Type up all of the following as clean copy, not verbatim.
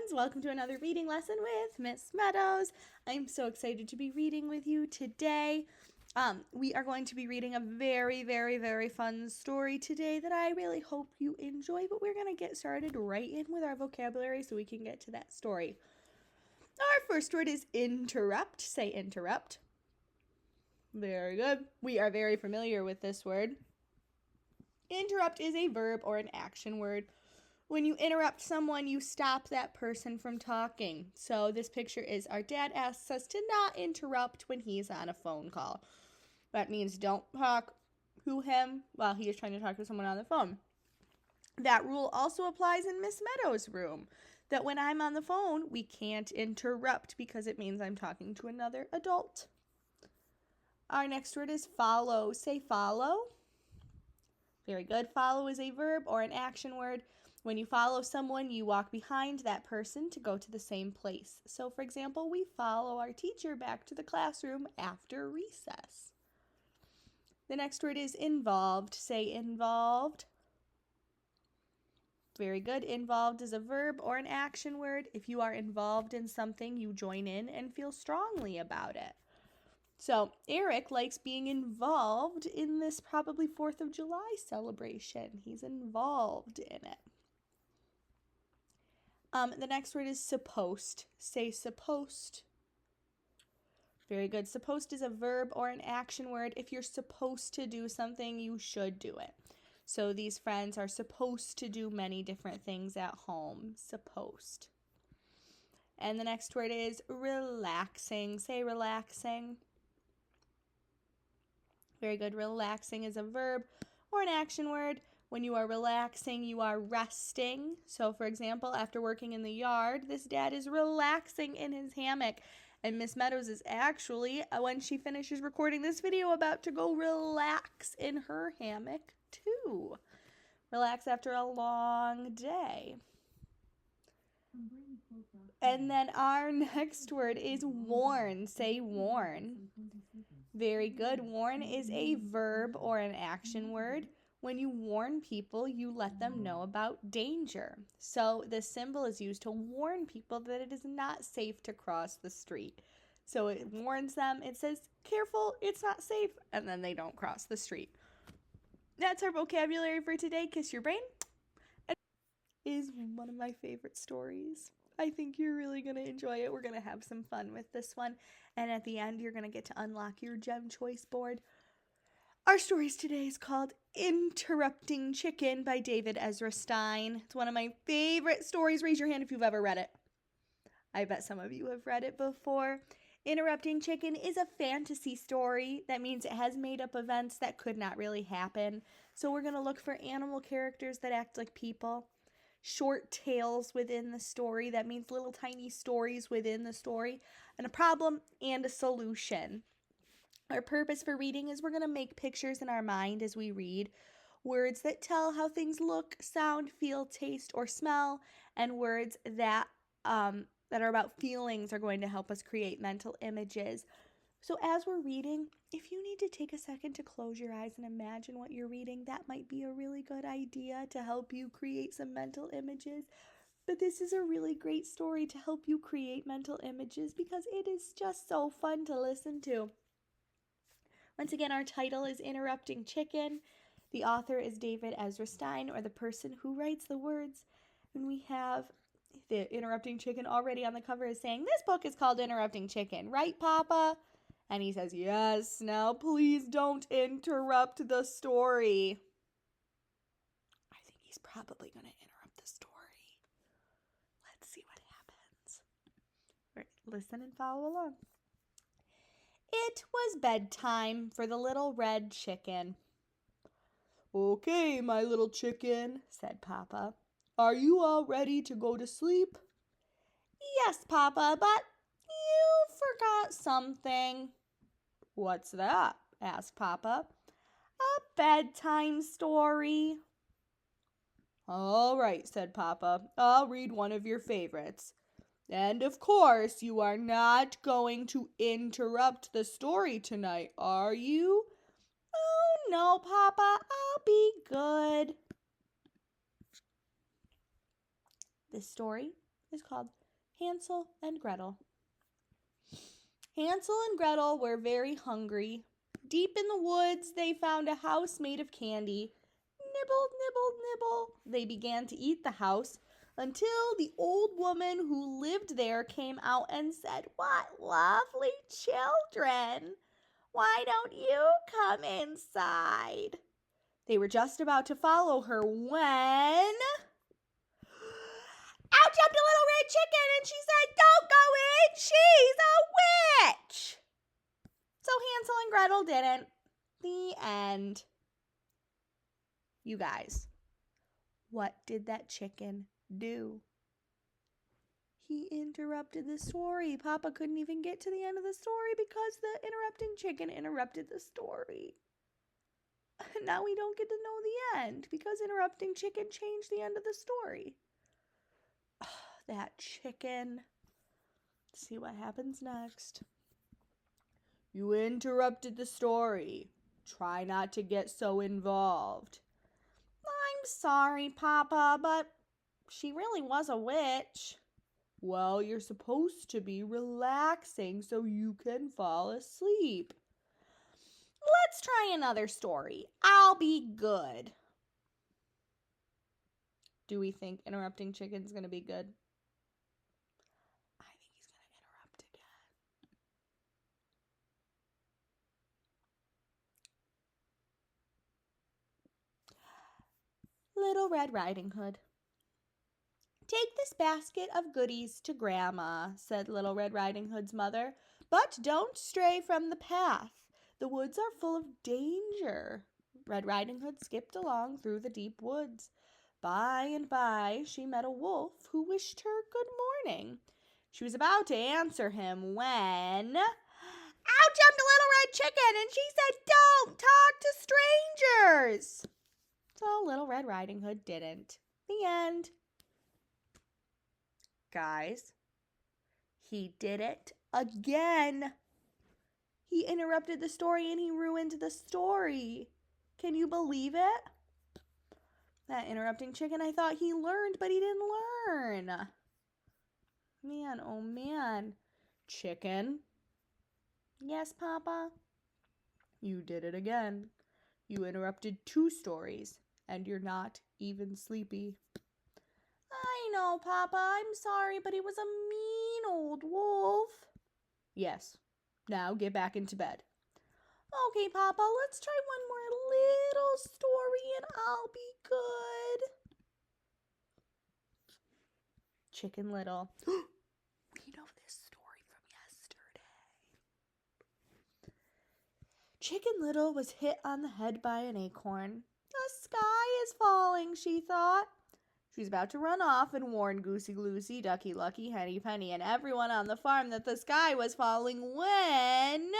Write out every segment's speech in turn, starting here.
friends, welcome to another reading lesson with Miss Meadows. I'm so excited to be reading with you today. We are going to be reading a very fun story today that I really hope you enjoy, but we're going to get started right in with our vocabulary so we can get to that story. Our first word is interrupt. Say interrupt. Very good. We are very familiar with this word. Interrupt is a verb or an action word. When you interrupt someone, you stop that person from talking. So this picture is our dad asks us to not interrupt when he's on a phone call. That means don't talk to him while he is trying to talk to someone on the phone. That rule also applies in Miss Meadows' room, that when I'm on the phone, we can't interrupt because it means I'm talking to another adult. Our next word is follow. Say follow. Very good. Follow is a verb or an action word. When you follow someone, you walk behind that person to go to the same place. So, for example, we follow our teacher back to the classroom after recess. The next word is involved. Say involved. Very good. Involved is a verb or an action word. If you are involved in something, you join in and feel strongly about it. So, Eric likes being involved in this probably 4th of July celebration. He's involved in it. The next word is supposed. Say supposed. Very good. Supposed is a verb or an action word. If you're supposed to do something, you should do it. So these friends are supposed to do many different things at home. Supposed. And the next word is relaxing. Say relaxing. Very good. Relaxing is a verb or an action word. When you are relaxing, you are resting. So, for example, after working in the yard, this dad is relaxing in his hammock. And Miss Meadows is actually, when she finishes recording this video, about to go relax in her hammock too. Relax after a long day. And then our next word is warn. Say warn. Very good. Warn is a verb or an action word. When you warn people, you let them know about danger. So this symbol is used to warn people that it is not safe to cross the street. So it warns them. It says, careful, it's not safe. And then they don't cross the street. That's our vocabulary for today. Kiss your brain. Is one of my favorite stories. I think you're really going to enjoy it. We're going to have some fun with this one. And at the end, you're going to get to unlock your gem choice board. Our stories today is called Interrupting Chicken by David Ezra Stein. It's one of my favorite stories. Raise your hand if you've ever read it. I bet some of you have read it before. Interrupting Chicken is a fantasy story. That means it has made up events that could not really happen. So we're going to look for animal characters that act like people. Short tales within the story. That means little tiny stories within the story. And a problem and a solution. Our purpose for reading is we're going to make pictures in our mind as we read. Words that tell how things look, sound, feel, taste, or smell. And words that are about feelings are going to help us create mental images. So as we're reading, if you need to take a second to close your eyes and imagine what you're reading, that might be a really good idea to help you create some mental images. But this is a really great story to help you create mental images because it is just so fun to listen to. Once again, our title is Interrupting Chicken. The author is David Ezra Stein, or the person who writes the words. And we have the Interrupting Chicken already on the cover is saying, this book is called Interrupting Chicken, right, Papa? And he says, yes, now please don't interrupt the story. I think he's probably going to interrupt the story. Let's see what happens. Right, listen and follow along. It was bedtime for the little red chicken. Okay, my little chicken, said Papa. Are you all ready to go to sleep? Yes, Papa, but you forgot something. What's that? Asked Papa. A bedtime story. All right, said Papa. I'll read one of your favorites. And of course, you are not going to interrupt the story tonight, are you? Oh, no, Papa, I'll be good. This story is called Hansel and Gretel. Hansel and Gretel were very hungry. Deep in the woods, they found a house made of candy. Nibble, nibble, nibble. They began to eat the house until the old woman who lived there came out and said, "What lovely children! Why don't you come inside?" They were just about to follow her when out jumped a little red chicken and she said, "Don't go in, she's a witch." So Hansel and Gretel didn't. The end. You guys, what did that chicken do? He interrupted the story. Papa couldn't even get to the end of the story because the interrupting chicken interrupted the story. Now we don't get to know the end because interrupting chicken changed the end of the story. That chicken. Let's see what happens next. You interrupted the story. Try not to get so involved. I'm sorry, Papa, but she really was a witch. Well, you're supposed to be relaxing so you can fall asleep. Let's try another story. I'll be good. Do we think interrupting chicken's going to be good? I think he's going to interrupt again. Little Red Riding Hood. Take this basket of goodies to Grandma, said Little Red Riding Hood's mother, but don't stray from the path. The woods are full of danger. Red Riding Hood skipped along through the deep woods. By and by, she met a wolf who wished her good morning. She was about to answer him when out jumped a little red chicken and she said, "Don't talk to strangers." So Little Red Riding Hood didn't. The end. Guys, he did it again. He interrupted the story and he ruined the story. Can you believe it? That interrupting chicken, I thought he learned, but he didn't learn. Man, oh man. Chicken. Yes, Papa? You did it again. You interrupted 2 stories, and you're not even sleepy. I know, Papa. I'm sorry, but he was a mean old wolf. Yes. Now get back into bed. Okay, Papa, let's try one more little story and I'll be good. Chicken Little. We know this story from yesterday. Chicken Little was hit on the head by an acorn. The sky is falling, she thought. She was about to run off and warn Goosey Lucy, Ducky Lucky, Henny Penny, and everyone on the farm that the sky was falling when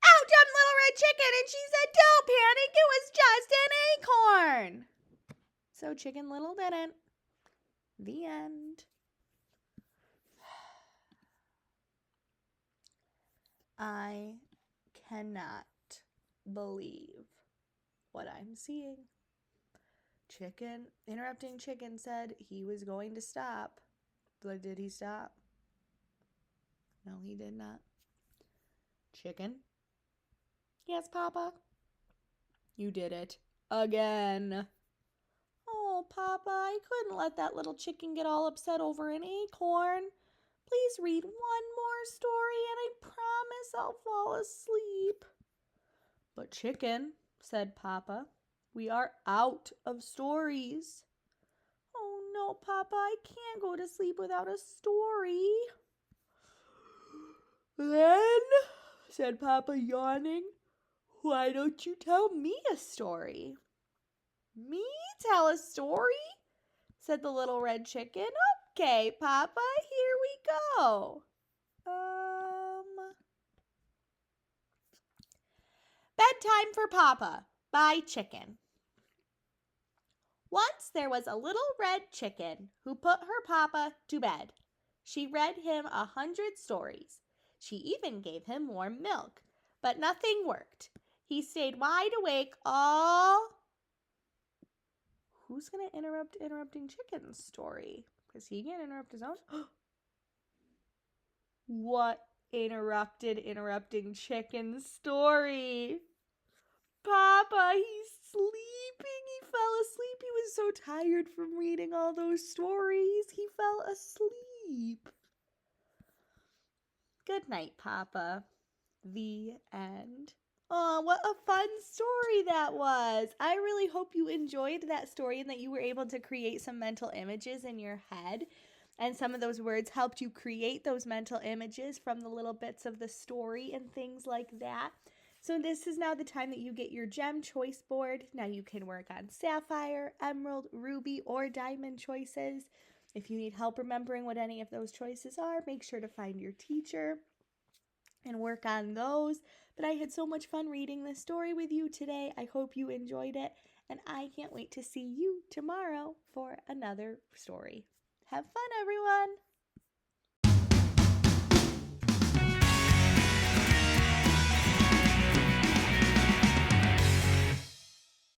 out jumped Little Red Chicken and she said, "Don't panic, it was just an acorn." So Chicken Little didn't. The end. I cannot believe what I'm seeing. Interrupting Chicken said he was going to stop. But did he stop? No, he did not. Chicken? Yes, Papa? You did it again. Oh, Papa, I couldn't let that little chicken get all upset over an acorn. Please read one more story and I promise I'll fall asleep. But Chicken, said Papa, we are out of stories. Oh no, Papa, I can't go to sleep without a story. Then, said Papa, yawning, why don't you tell me a story? Me tell a story? Said the little red chicken. Okay, Papa, here we go. Bedtime for Papa by Chicken. Once there was a little red chicken who put her papa to bed. She read him 100 stories. She even gave him warm milk, but nothing worked. He stayed wide awake all... Who's going to interrupt interrupting chicken's story? because he can't interrupt his own. What interrupting chicken story? Papa, he's sleeping. He fell asleep. He was so tired from reading all those stories. He fell asleep. Good night, Papa. The end. Oh, what a fun story that was. I really hope you enjoyed that story and that you were able to create some mental images in your head. And some of those words helped you create those mental images from the little bits of the story and things like that. So this is now the time that you get your gem choice board. Now you can work on sapphire, emerald, ruby, or diamond choices. If you need help remembering what any of those choices are, make sure to find your teacher and work on those. But I had so much fun reading this story with you today. I hope you enjoyed it, and I can't wait to see you tomorrow for another story. Have fun, everyone!